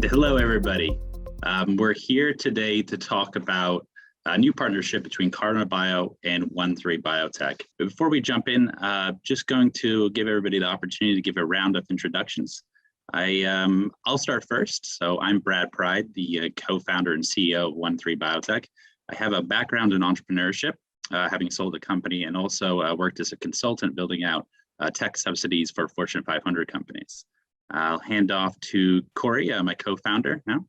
hello, everybody. We're here today to talk about a new partnership between Carna Bio and OneThree Biotech. But before we jump in, just going to give everybody the opportunity to give a round of introductions. I'll start first. So I'm Brad Pride, the co-founder and CEO of OneThree Biotech. I have a background in entrepreneurship, having sold a company and also worked as a consultant building out tech subsidies for Fortune 500 companies. I'll hand off to Corey, my co-founder now.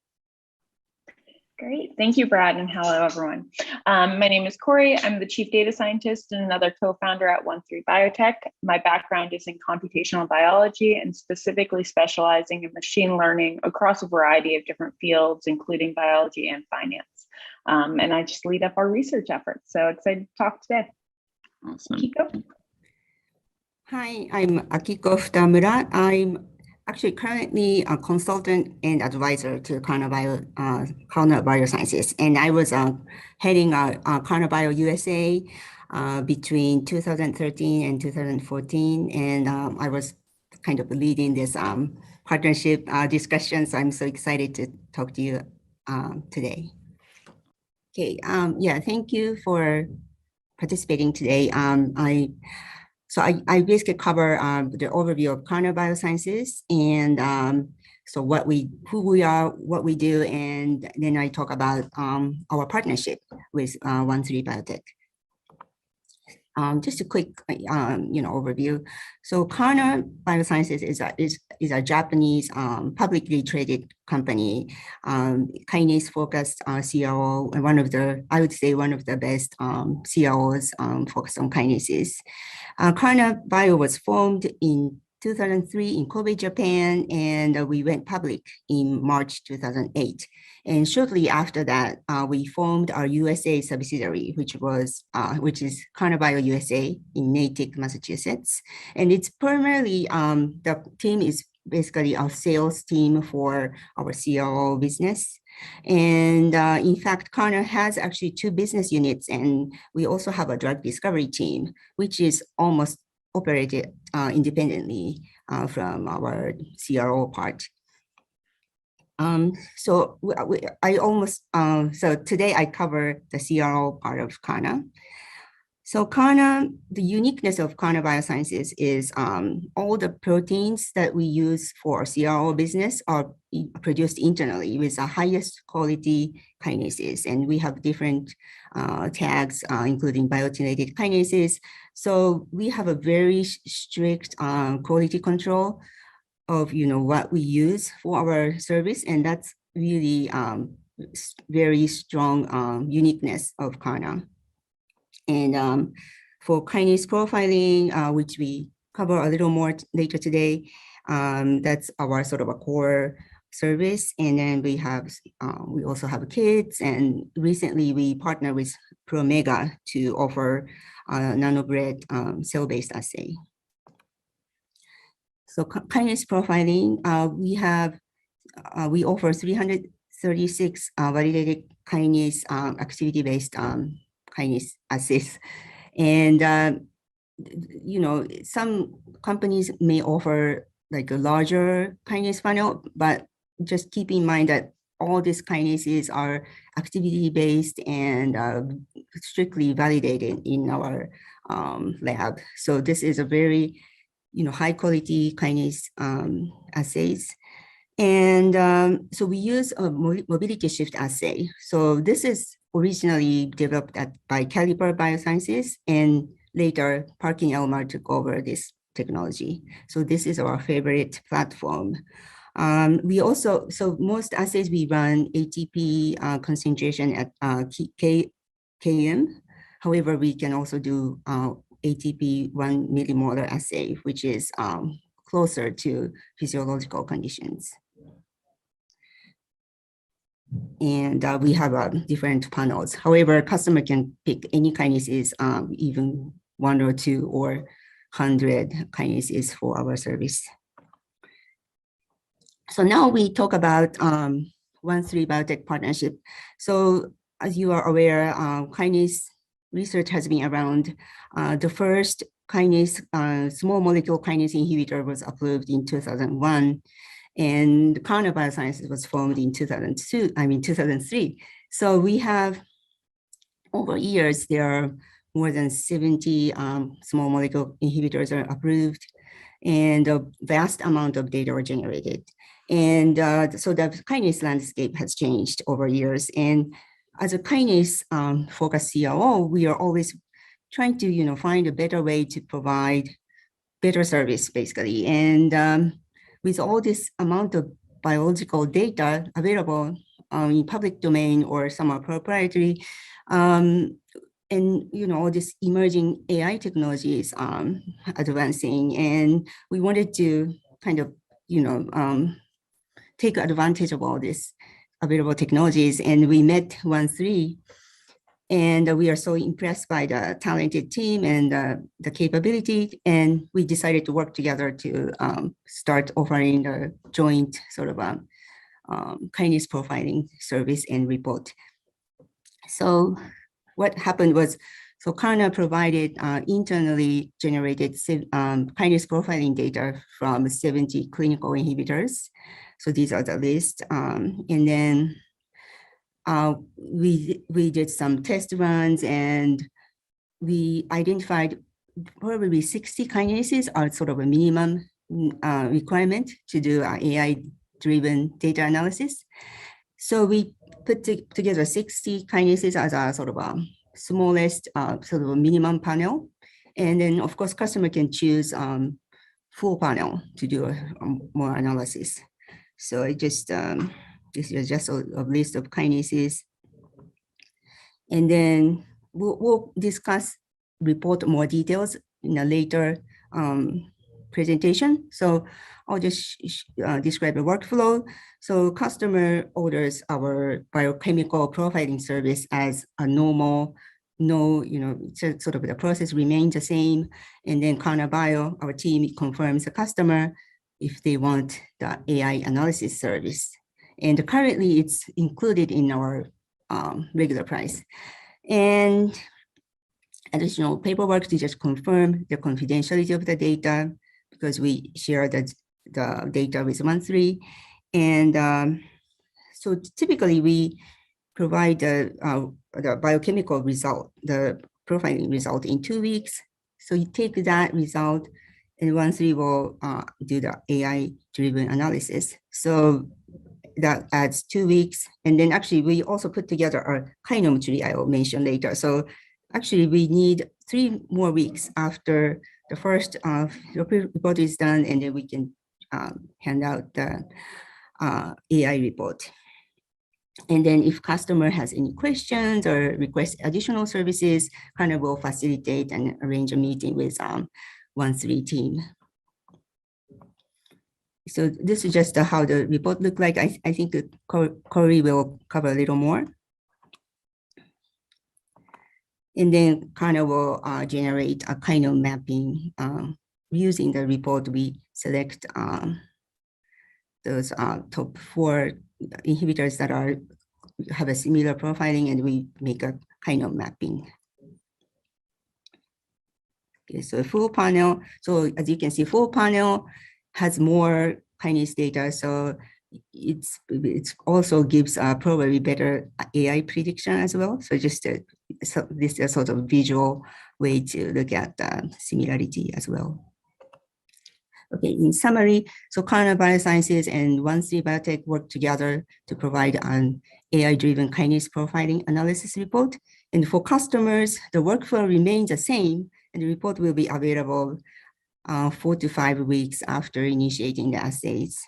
Great, thank you, Brad, and hello, everyone. My name is Corey. I'm the chief data scientist and another co-founder at OneThree Biotech. My background is in computational biology and specifically specializing in machine learning across a variety of different fields, including biology and finance. And I just lead up our research efforts. So excited to talk today. Awesome. Akiko? Hi, I'm Akiko Futamura. I'm actually currently a consultant and advisor to Carna Biosciences, and I was heading Carna Bio USA between 2013 and 2014, and I was kind of leading this partnership discussions. I'm so excited to talk to you today. Okay, yeah, thank you for participating today. So I basically cover the overview of Carna Biosciences and so who we are, what we do, and then I talk about our partnership with OneThree Biotech. Just a quick, overview. So Carna Biosciences is a Japanese publicly traded company, kinase focused CRO, and I would say one of the best CROs focused on kinases. Carna Bio was formed in 2003 in Kobe, Japan, and we went public in March 2008. And shortly after that, we formed our USA subsidiary, which is Carna Bio USA in Natick, Massachusetts. And it's primarily, the team is basically our sales team for our CRO business. And in fact, Carna has actually 2 business units, and we also have a drug discovery team, which is almost operated independently from our CRO part. So today I cover the CRO part of Carna. So Carna, the uniqueness of Carna Biosciences is all the proteins that we use for CRO business are produced internally with the highest quality kinases. And we have different tags, including biotinylated kinases. So we have a very strict quality control of what we use for our service, and that's really very strong uniqueness of Carna. And for kinase profiling, which we cover a little more later today, that's our sort of a core service. And then we also have kits, and recently we partnered with Promega to offer nanobread cell-based assay. So kinase profiling, we offer 336 validated kinase activity-based kinase assays. And, some companies may offer like a larger kinase panel, but just keep in mind that all these kinases are activity-based and strictly validated in our lab. So this is a very high quality kinase assays. And so we use a mobility shift assay. So this is originally developed by Caliper Biosciences, and later Parkin Elmar took over this technology. So this is our favorite platform. So most assays we run ATP concentration at km. However, we can also do ATP 1 millimolar assay, which is closer to physiological conditions. And we have different panels. However, customer can pick any kinases, even 1 or 2 or 100 kinases for our service. So now we talk about OneThree Biotech partnership. So as you are aware, kinase research has been around. The first kinase, small molecule kinase inhibitor was approved in 2001. And Carna Biosciences was formed in 2003. So we have, over years, there are more than 70 small molecule inhibitors are approved, and a vast amount of data were generated. And so the kinase landscape has changed over years. And as a kinase focused CRO, we are always trying to find a better way to provide better service, basically. And with all this amount of biological data available in public domain or some are proprietary, and all this emerging AI technology is advancing, and we wanted to kind of take advantage of all this available technologies. And we met OneThree, and we are so impressed by the talented team and the capability, and we decided to work together to start offering a joint sort of kinase profiling service and report. So what happened was, so Carna provided internally generated kinase profiling data from 70 clinical inhibitors. So these are the list. And then we did some test runs, and we identified probably 60 kinases are sort of a minimum requirement to do AI-driven data analysis. So we put together 60 kinases as a sort of a smallest sort of a minimum panel. And then of course, customer can choose full panel to do more analysis. So I just, this is just a list of kinases. And then we'll discuss, report more details in a later presentation. So I'll just describe the workflow. So customer orders our biochemical profiling service as a normal, sort of the process remains the same. And then Carna Bio, our team confirms the customer if they want the AI analysis service. And currently it's included in our regular price. And additional paperwork to just confirm the confidentiality of the data, because we share the data with OneThree. And so typically we provide the biochemical result, the profiling result in 2 weeks. So you take that result and OneThree will do the AI-driven analysis. So that adds 2 weeks. And then actually we also put together a kinome tree I will mention later. So actually we need 3 more weeks after the first report is done, and then we can hand out the AI report. And then if customer has any questions or request additional services, Carna will facilitate and arrange a meeting with OneThree team. So this is just how the report looked like. I think that Corey will cover a little more. And then Carna will generate a kinome mapping. Using the report, we select those top 4 inhibitors that have a similar profiling, and we make a kinome mapping. Okay, so full panel. So as you can see, full panel has more kinase data. So it's also gives probably better AI prediction as well. So just this is a sort of visual way to look at similarity as well. Okay, in summary, so Carna Biosciences and OneThree Biotech work together to provide an AI-driven kinase profiling analysis report. And for customers, the workflow remains the same, and the report will be available 4 to 5 weeks after initiating the assays.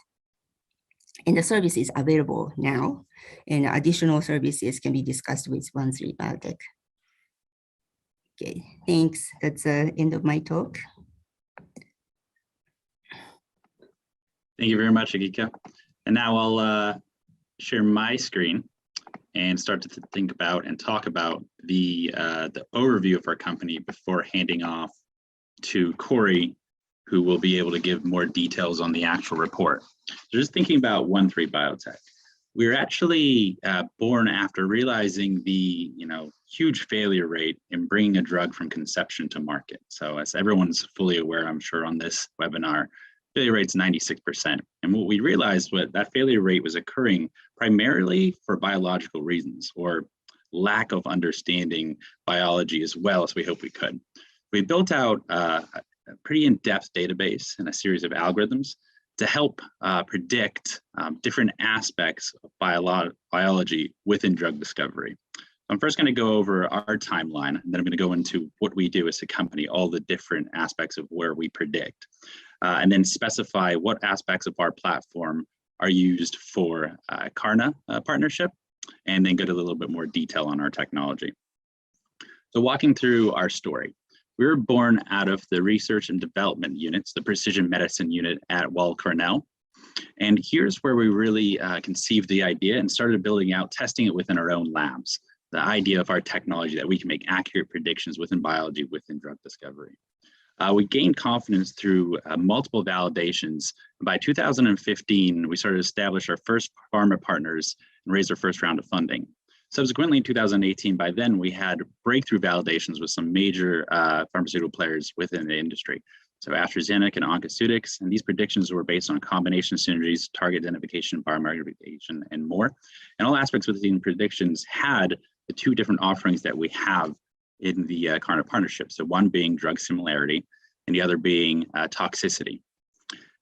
And the service is available now, and additional services can be discussed with OneThree Biotech. Okay, thanks. That's the end of my talk. Thank you very much, Agika. And now I'll share my screen and start to think about and talk about the overview of our company before handing off to Corey, who will be able to give more details on the actual report. So just thinking about OneThree Biotech, we were actually born after realizing the huge failure rate in bringing a drug from conception to market. So as everyone's fully aware, I'm sure on this webinar, failure rate's 96%. And what we realized was that failure rate was occurring primarily for biological reasons or lack of understanding biology as well as we hope we could. We built out a pretty in-depth database and a series of algorithms to help predict different aspects of biology within drug discovery. I'm first going to go over our timeline, and then I'm going to go into what we do as a company, all the different aspects of where we predict, and then specify what aspects of our platform are used for Carna partnership, and then get a little bit more detail on our technology. So walking through our story, we were born out of the research and development units, the precision medicine unit at Weill Cornell. And here's where we really conceived the idea and started building out, testing it within our own labs. The idea of our technology that we can make accurate predictions within biology, within drug discovery. We gained confidence through multiple validations. By 2015, we started to establish our first pharma partners and raise our first round of funding. Subsequently, in 2018, by then, we had breakthrough validations with some major pharmaceutical players within the industry. So AstraZeneca and Oncoceutics, and these predictions were based on combination synergies, target identification, biomarker identification, and more. And all aspects within predictions had the two different offerings that we have in the Carna partnership. So one being drug similarity, and the other being toxicity.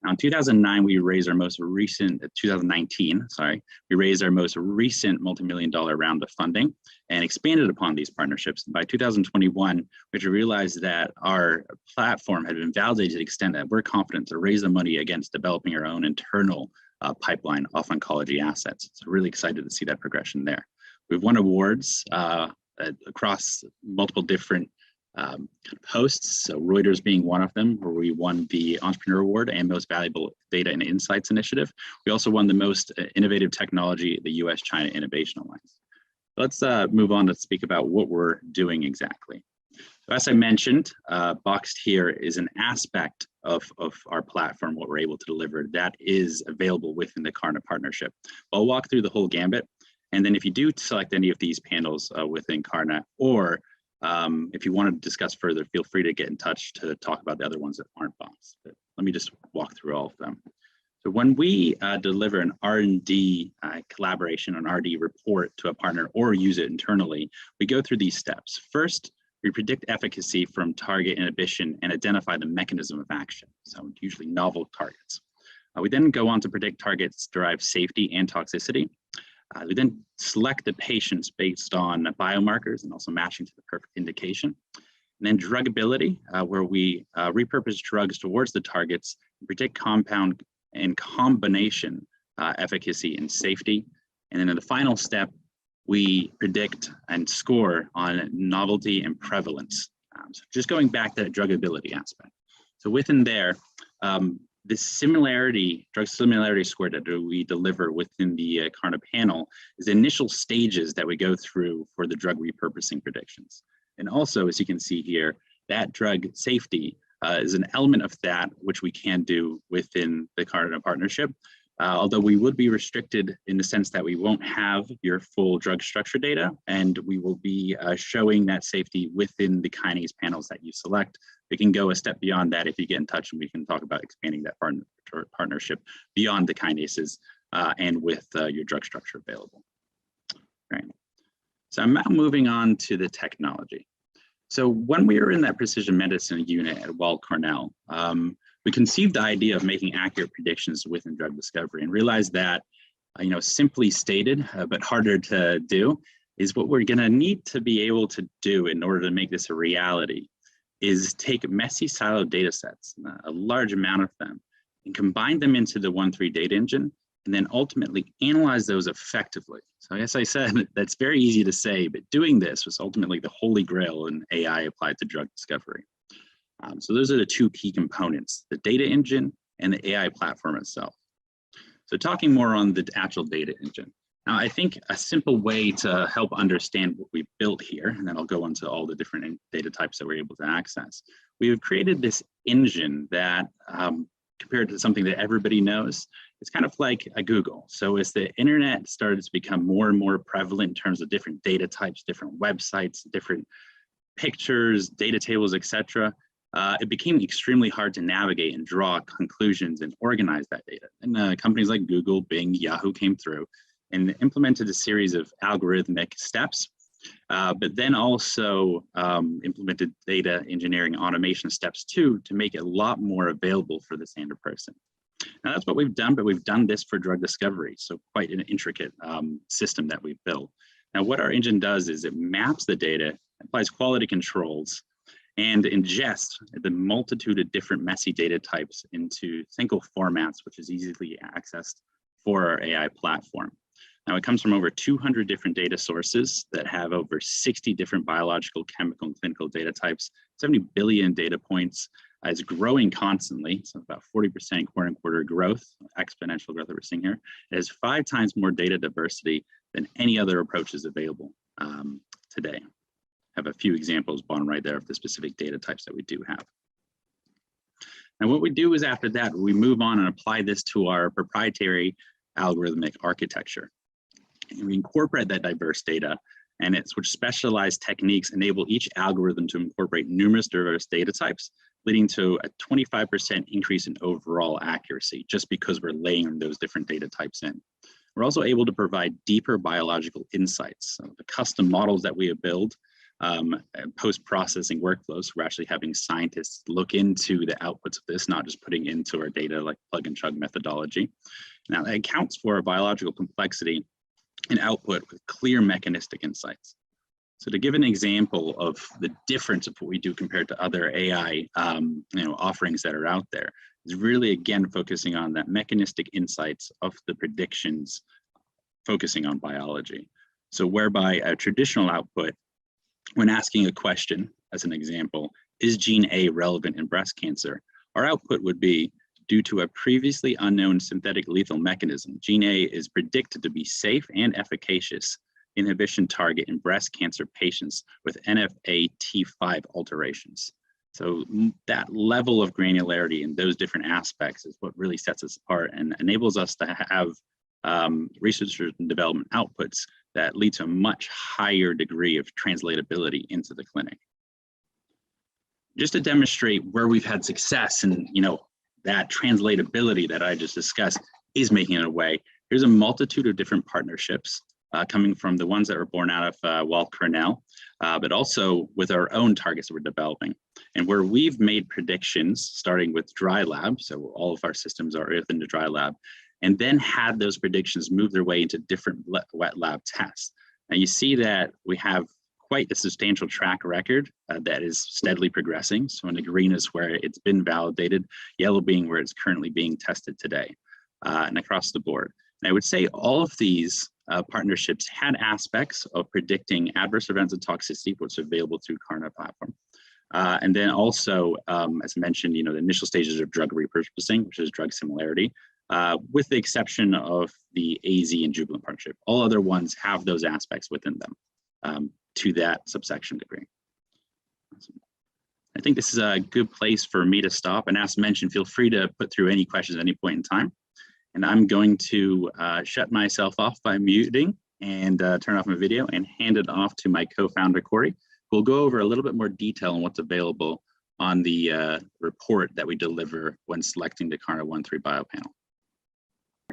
Now in 2009, we raised our most recent, 2019, sorry, we raised our most recent multi-million-dollar round of funding and expanded upon these partnerships. By 2021, we realized that our platform had been validated to the extent that we're confident to raise the money against developing our own internal pipeline of oncology assets. So really excited to see that progression there. We've won awards across multiple different posts, so Reuters being one of them, where we won the Entrepreneur Award and Most Valuable Data and Insights Initiative. We also won the Most Innovative Technology at the US-China Innovation Alliance. Let's move on to speak about what we're doing exactly. So as I mentioned, boxed here is an aspect of our platform, what we're able to deliver that is available within the Carna partnership. I'll walk through the whole gambit. And then if you do select any of these panels within Carna, or if you want to discuss further, feel free to get in touch to talk about the other ones that aren't boxed. But let me just walk through all of them. So when we deliver an R&D collaboration, an R&D report to a partner or use it internally, we go through these steps. First, we predict efficacy from target inhibition and identify the mechanism of action, so usually novel targets. We then go on to predict targets derive safety and toxicity. We then select the patients based on biomarkers and also matching to the perfect indication. And then druggability, where we repurpose drugs towards the targets, predict compound and combination efficacy and safety. And then in the final step, we predict and score on novelty and prevalence. So just going back to that druggability aspect. So within there, this similarity, drug similarity score that we deliver within the Carna panel is the initial stages that we go through for the drug repurposing predictions. And also, as you can see here, that drug safety is an element of that which we can do within the Carna partnership. Although we would be restricted in the sense that we won't have your full drug structure data, and we will be showing that safety within the kinase panels that you select. We can go a step beyond that if you get in touch, and we can talk about expanding that partnership beyond the kinases and with your drug structure available. Right. So I'm now moving on to the technology. So when we were in that precision medicine unit at Weill Cornell, we conceived the idea of making accurate predictions within drug discovery and realized that, simply stated, but harder to do, is what we're going to need to be able to do in order to make this a reality is take messy siloed data sets, a large amount of them, and combine them into the OneThree data engine, and then ultimately analyze those effectively. So as I said, that's very easy to say, but doing this was ultimately the holy grail in AI applied to drug discovery. So those are the two key components, the data engine and the AI platform itself. So talking more on the actual data engine. Now, I think a simple way to help understand what we built here, and then I'll go into all the different data types that we're able to access. We have created this engine that, compared to something that everybody knows, it's kind of like a Google. So as the internet started to become more and more prevalent in terms of different data types, different websites, different pictures, data tables, etc., it became extremely hard to navigate and draw conclusions and organize that data. And companies like Google, Bing, Yahoo came through and implemented a series of algorithmic steps, but then also implemented data engineering automation steps too, to make it a lot more available for the standard person. Now that's what we've done, but we've done this for drug discovery. So quite an intricate system that we've built. Now what our engine does is it maps the data, applies quality controls, and ingests the multitude of different messy data types into single formats, which is easily accessed for our AI platform. Now it comes from over 200 different data sources that have over 60 different biological, chemical, and clinical data types, 70 billion data points. It's growing constantly, so about 40% quarter-on-quarter growth, exponential growth that we're seeing here. It has 5 times more data diversity than any other approaches available today. I have a few examples bottom right there of the specific data types that we do have. And what we do is after that, we move on and apply this to our proprietary algorithmic architecture. And we incorporate that diverse data, and it's which specialized techniques enable each algorithm to incorporate numerous diverse data types, leading to a 25% increase in overall accuracy, just because we're laying those different data types in. We're also able to provide deeper biological insights. So the custom models that we have built, post-processing workflows, we're actually having scientists look into the outputs of this, not just putting into our data like plug and chug methodology. Now that accounts for a biological complexity and output with clear mechanistic insights. So to give an example of the difference of what we do compared to other AI offerings that are out there, is really again focusing on that mechanistic insights of the predictions, focusing on biology. So whereby a traditional output, when asking a question, as an example, is gene A relevant in breast cancer? Our output would be, due to a previously unknown synthetic lethal mechanism, gene A is predicted to be safe and efficacious inhibition target in breast cancer patients with NFA-T5 alterations. So that level of granularity in those different aspects is what really sets us apart and enables us to have research and development outputs that lead to a much higher degree of translatability into the clinic. Just to demonstrate where we've had success and that translatability that I just discussed is making it away. Here's a multitude of different partnerships coming from the ones that were born out of Cornell, but also with our own targets that we're developing. And where we've made predictions, starting with dry lab, so all of our systems are within the dry lab, and then had those predictions move their way into different wet lab tests. Now you see that we have quite a substantial track record that is steadily progressing. So in the green is where it's been validated, yellow being where it's currently being tested today, and across the board. And I would say all of these partnerships had aspects of predicting adverse events and toxicity, which is available through Carna platform. And then also, as mentioned, the initial stages of drug repurposing, which is drug similarity, with the exception of the AZ and Jubilant partnership. All other ones have those aspects within them to that subsection degree. Awesome. I think this is a good place for me to stop. And as mentioned, feel free to put through any questions at any point in time. And I'm going to shut myself off by muting and turn off my video and hand it off to my co-founder, Corey, who will go over a little bit more detail on what's available on the report that we deliver when selecting the Carna OneThree Panel.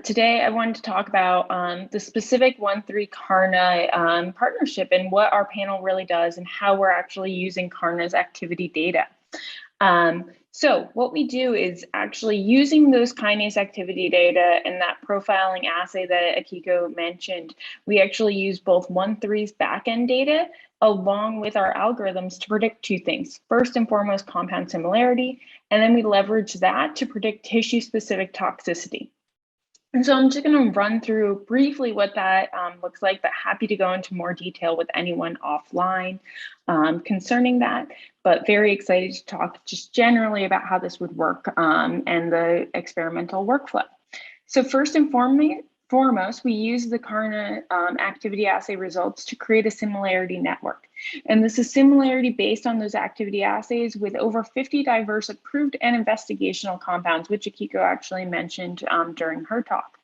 Today, I wanted to talk about the specific OneThree Carna partnership and what our panel really does and how we're actually using Carna's activity data. So what we do is actually using those kinase activity data and that profiling assay that Akiko mentioned, we actually use both OneThree's backend data along with our algorithms to predict two things. First and foremost, compound similarity, and then we leverage that to predict tissue-specific toxicity. And so I'm just going to run through briefly what that looks like, but happy to go into more detail with anyone offline concerning that, but very excited to talk just generally about how this would work and the experimental workflow. So first and foremost, we use the Carna activity assay results to create a similarity network. And this is similarity based on those activity assays with over 50 diverse approved and investigational compounds, which Akiko actually mentioned during her talk.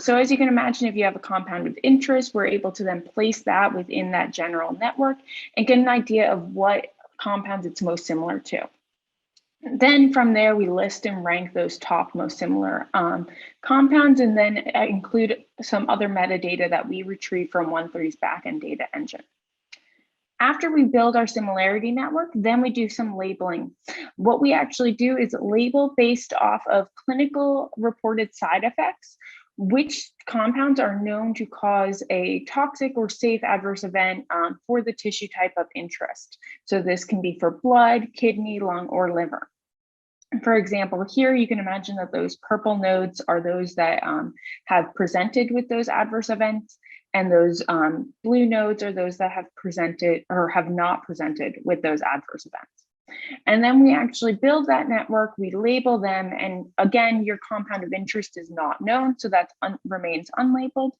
So as you can imagine, if you have a compound of interest, we're able to then place that within that general network and get an idea of what compounds it's most similar to. Then from there, we list and rank those top most similar compounds, and then include some other metadata that we retrieve from OneThree's backend data engine. After we build our similarity network, then we do some labeling. What we actually do is label based off of clinical reported side effects, which compounds are known to cause a toxic or safe adverse event for the tissue type of interest. So this can be for blood, kidney, lung, or liver. For example, here you can imagine that those purple nodes are those that have presented with those adverse events, and those blue nodes are those that have presented or have not presented with those adverse events. And then we actually build that network, we label them, and again, your compound of interest is not known, so that remains unlabeled.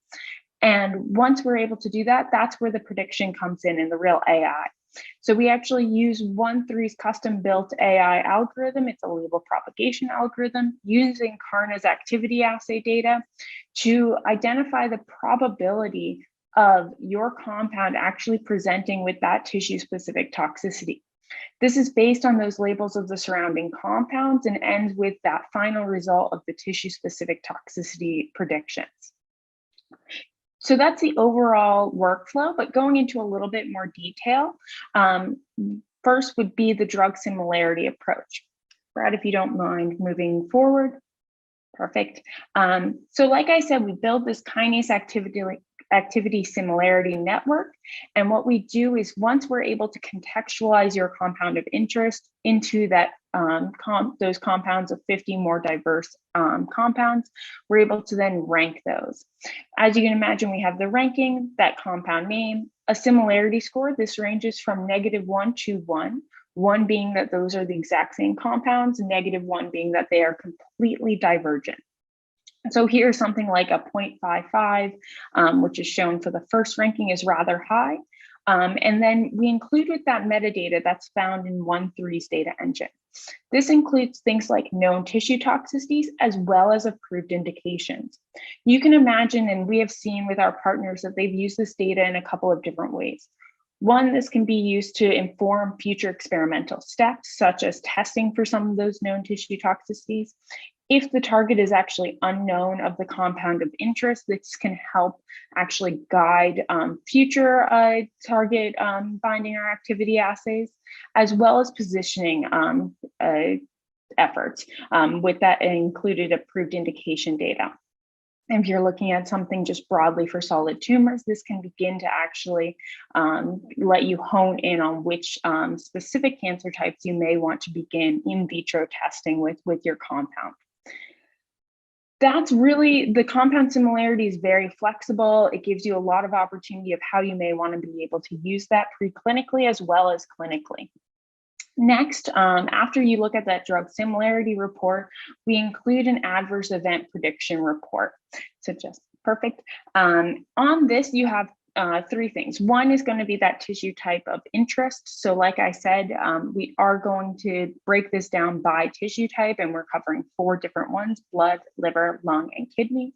And once we're able to do that, that's where the prediction comes in the real AI. So we actually use OneThree's custom-built AI algorithm. It's a label propagation algorithm using Carna's activity assay data to identify the probability of your compound actually presenting with that tissue-specific toxicity. This is based on those labels of the surrounding compounds and ends with that final result of the tissue-specific toxicity predictions. So that's the overall workflow, but going into a little bit more detail, first would be the drug similarity approach. Brad, if you don't mind moving forward. Perfect. So like I said, we build this kinase activity similarity network. And what we do is once we're able to contextualize your compound of interest into that those compounds of 50 more diverse compounds, we're able to then rank those. As you can imagine, we have the ranking, that compound name, a similarity score. This ranges from -1 to 1. 1 being that those are the exact same compounds, -1 being that they are completely divergent. So here's something like a 0.55, which is shown for the first ranking is rather high. And then we include with that metadata that's found in OneThree's data engine. This includes things like known tissue toxicities as well as approved indications. You can imagine, and we have seen with our partners that they've used this data in a couple of different ways. One, this can be used to inform future experimental steps, such as testing for some of those known tissue toxicities. If the target is actually unknown of the compound of interest, this can help actually guide future target binding or activity assays, as well as positioning efforts with that included approved indication data. If you're looking at something just broadly for solid tumors, this can begin to actually let you hone in on which specific cancer types you may want to begin in vitro testing with your compound. That's really, the compound similarity is very flexible. It gives you a lot of opportunity of how you may want to be able to use that preclinically as well as clinically. Next, after you look at that drug similarity report, we include an adverse event prediction report. So just perfect. On this, you have 3 things. One is going to be that tissue type of interest. So like I said, we are going to break this down by tissue type, and we're covering 4 different ones: blood, liver, lung, and kidney,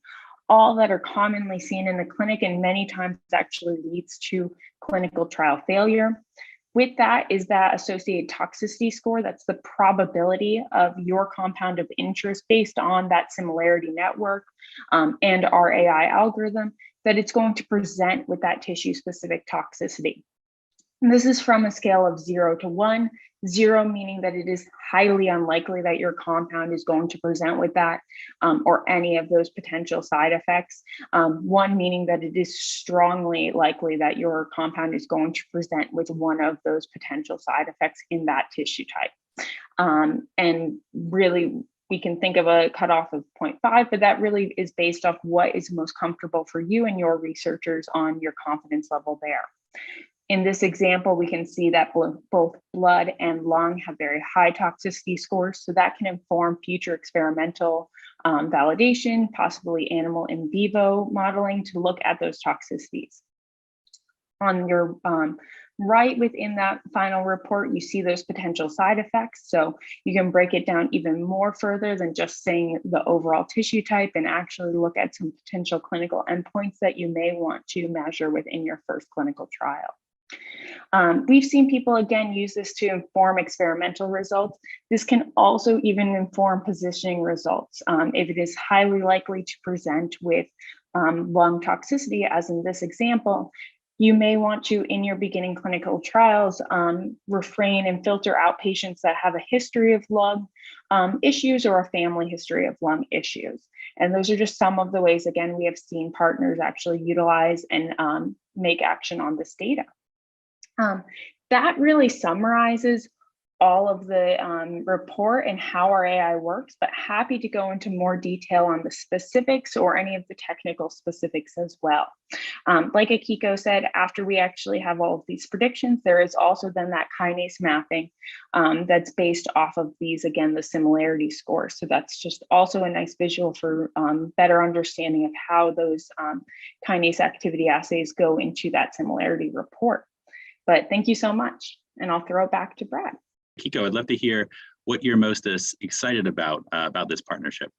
all that are commonly seen in the clinic and many times actually leads to clinical trial failure. With that is that associated toxicity score. That's the probability of your compound of interest based on that similarity network and our AI algorithm that it's going to present with that tissue-specific toxicity. And this is from a scale of 0 to 1, 0 meaning that it is highly unlikely that your compound is going to present with that or any of those potential side effects. 1 meaning that it is strongly likely that your compound is going to present with one of those potential side effects in that tissue type. And really, we can think of a cutoff of 0.5, but that really is based off what is most comfortable for you and your researchers on your confidence level there. In this example, we can see that both blood and lung have very high toxicity scores, so that can inform future experimental validation, possibly animal in vivo modeling to look at those toxicities. On your right within that final report, you see those potential side effects. So you can break it down even more further than just saying the overall tissue type and actually look at some potential clinical endpoints that you may want to measure within your first clinical trial. We've seen people, again, use this to inform experimental results. This can also even inform positioning results. If it is highly likely to present with lung toxicity, as in this example, you may want to, in your beginning clinical trials, refrain and filter out patients that have a history of lung issues or a family history of lung issues. And those are just some of the ways, again, we have seen partners actually utilize and make action on this data. That really summarizes all of the report and how our AI works, but happy to go into more detail on the specifics or any of the technical specifics as well. Like Akiko said, after we actually have all of these predictions, there is also then that kinase mapping that's based off of these, again, the similarity scores. So that's just also a nice visual for better understanding of how those kinase activity assays go into that similarity report. But thank you so much. And I'll throw it back to Brad. Kiko, I'd love to hear what you're most excited about this partnership.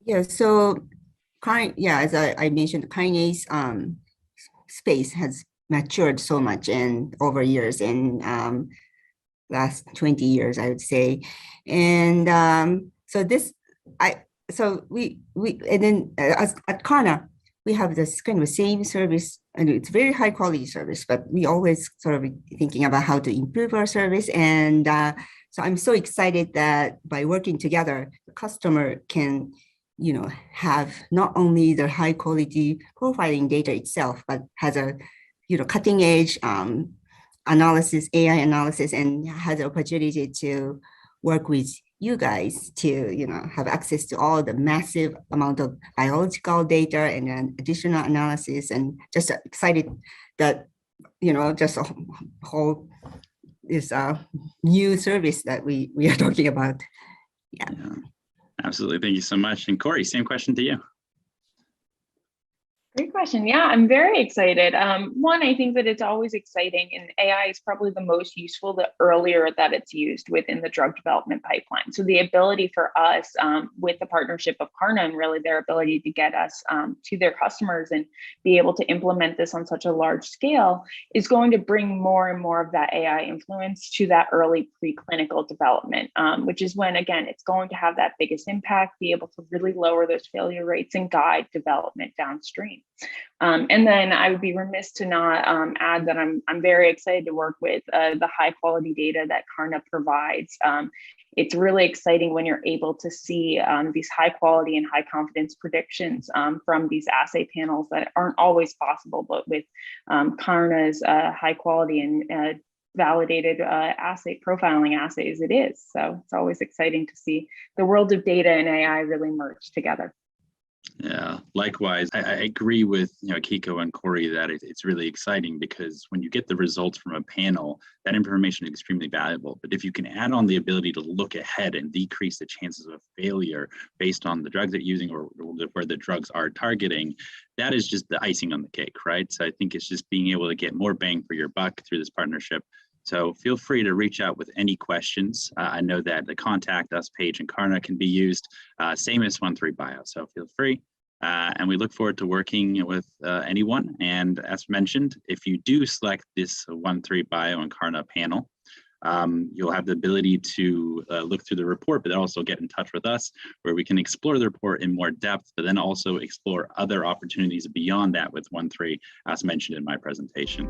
Yeah, so as I mentioned, the kinase space has matured so much and over years and last 20 years, I would say. And at Carna, we have this kind of same service, and it's very high quality service, but we always sort of thinking about how to improve our service. And so I'm so excited that by working together, the customer can, have not only the high quality profiling data itself, but has a, cutting edge analysis, AI analysis, and has the opportunity to work with you guys to, have access to all the massive amount of biological data and then additional analysis, and just excited that, just a whole this new service that we are talking about. Yeah. Absolutely. Thank you so much. And Corey, same question to you. Great question. Yeah, I'm very excited. One, I think that it's always exciting, and AI is probably the most useful the earlier that it's used within the drug development pipeline. So the ability for us with the partnership of Carna and really their ability to get us to their customers and be able to implement this on such a large scale is going to bring more and more of that AI influence to that early preclinical development, which is when, again, it's going to have that biggest impact, be able to really lower those failure rates and guide development downstream. And then I would be remiss to not add that I'm very excited to work with the high quality data that Carna provides. It's really exciting when you're able to see these high quality and high confidence predictions from these assay panels that aren't always possible, but with Carna's high quality and validated assay profiling assays, it is. So it's always exciting to see the world of data and AI really merge together. Yeah, likewise. I agree with Kiko and Corey that it's really exciting, because when you get the results from a panel, that information is extremely valuable. But if you can add on the ability to look ahead and decrease the chances of failure based on the drugs they're using or where the drugs are targeting, that is just the icing on the cake, right? So I think it's just being able to get more bang for your buck through this partnership. So feel free to reach out with any questions. I know that the contact us page in Carna can be used, same as OneThree Bio. So feel free. And we look forward to working with anyone. And as mentioned, if you do select this OneThree Bio and Carna panel, you'll have the ability to look through the report, but then also get in touch with us, where we can explore the report in more depth, but then also explore other opportunities beyond that with OneThree, as mentioned in my presentation.